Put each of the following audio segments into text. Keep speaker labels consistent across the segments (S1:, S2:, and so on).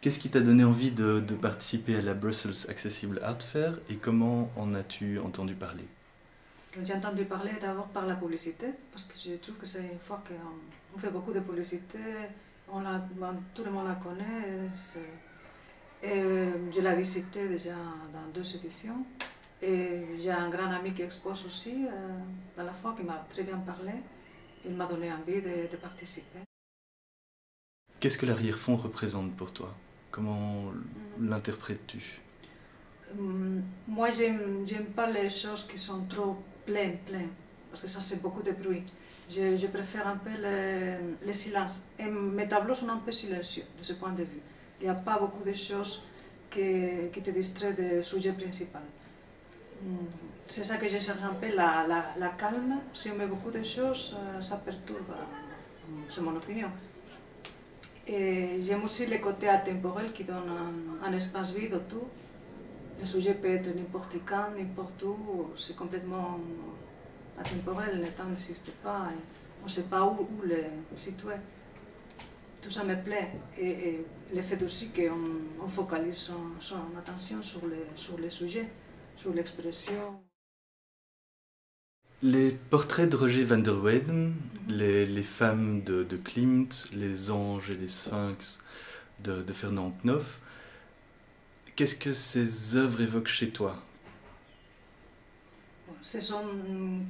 S1: Qu'est-ce qui t'a donné envie de participer à la Brussels Accessible Art Fair et comment en as-tu entendu parler?
S2: J'ai entendu parler d'abord par la publicité, parce que je trouve que c'est une fois qu'on fait beaucoup de publicité, tout le monde la connaît. Je l'ai visité déjà dans 2 éditions. Et j'ai un grand ami qui expose aussi dans la foire qui m'a très bien parlé. Il m'a donné envie de participer.
S1: Qu'est-ce que l'arrière-fond représente pour toi? Comment l'interprètes-tu?
S2: Moi, j'aime pas les choses qui sont trop pleines, parce que ça c'est beaucoup de bruit. Je préfère un peu le silence. Et mes tableaux sont un peu silencieux de ce point de vue. Il n'y a pas beaucoup de choses qui te distraient du sujet principal. C'est ça que je cherche un peu, la calme. Si on met beaucoup de choses, ça perturbe, c'est mon opinion. Et j'aime aussi le côté atemporel qui donne un espace vide autour. Le sujet peut être n'importe quand, n'importe où, c'est complètement atemporel, le temps n'existe pas, et on ne sait pas où le situer. Tout ça me plaît, et le fait aussi qu'on focalise son attention sur le sujet, sur l'expression.
S1: Les portraits de Roger van der Weyden, les femmes de Klimt, les anges et les sphinx de Fernand Knoff, qu'est-ce que ces œuvres évoquent chez toi?
S2: Ce sont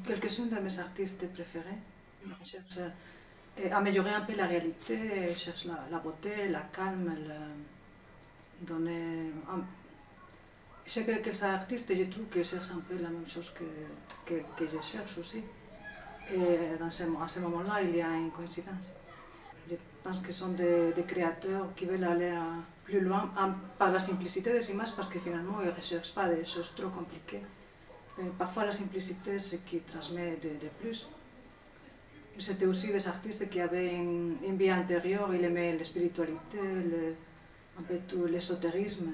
S2: quelques-uns de mes artistes préférés. Je cherche à améliorer un peu la réalité, je cherche la beauté, la calme, donner... Chez quelques artistes, je trouve qu'ils cherchent un peu la même chose que je cherche aussi. Et à ce moment-là, il y a une coïncidence. Je pense que ce sont des créateurs qui veulent aller plus loin par la simplicité des images, parce que finalement, ils ne recherchent pas des choses trop compliquées. Et parfois, la simplicité, c'est ce qui transmet de plus. C'était aussi des artistes qui avaient une vie intérieure, ils aimaient la spiritualité, un peu tout l'ésotérisme.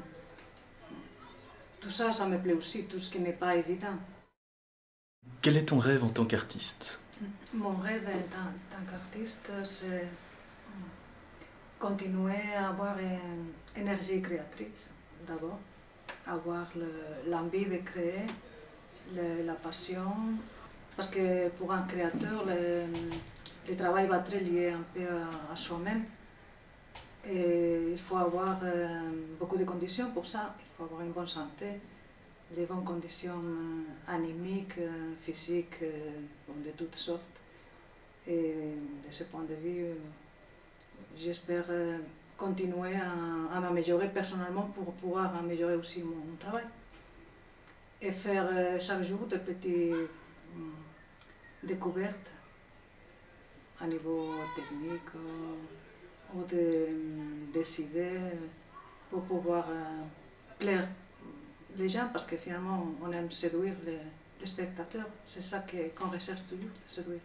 S2: Tout ça, ça me plaît aussi, tout ce qui n'est pas évident.
S1: Quel est ton rêve en tant qu'artiste?
S2: Mon rêve en tant qu'artiste, c'est continuer à avoir une énergie créatrice, d'abord, avoir l'envie de créer, la passion, parce que pour un créateur, le travail va être lié un peu à soi-même. Et il faut avoir beaucoup de conditions pour ça. Il faut avoir une bonne santé, des bonnes conditions animiques, physiques, de toutes sortes. Et de ce point de vue, j'espère continuer à m'améliorer personnellement pour pouvoir améliorer aussi mon travail. Et faire chaque jour de petites découvertes à niveau technique ou des idées pour pouvoir plaire les gens, parce que finalement on aime séduire les spectateurs. C'est ça qu'on recherche toujours, de séduire.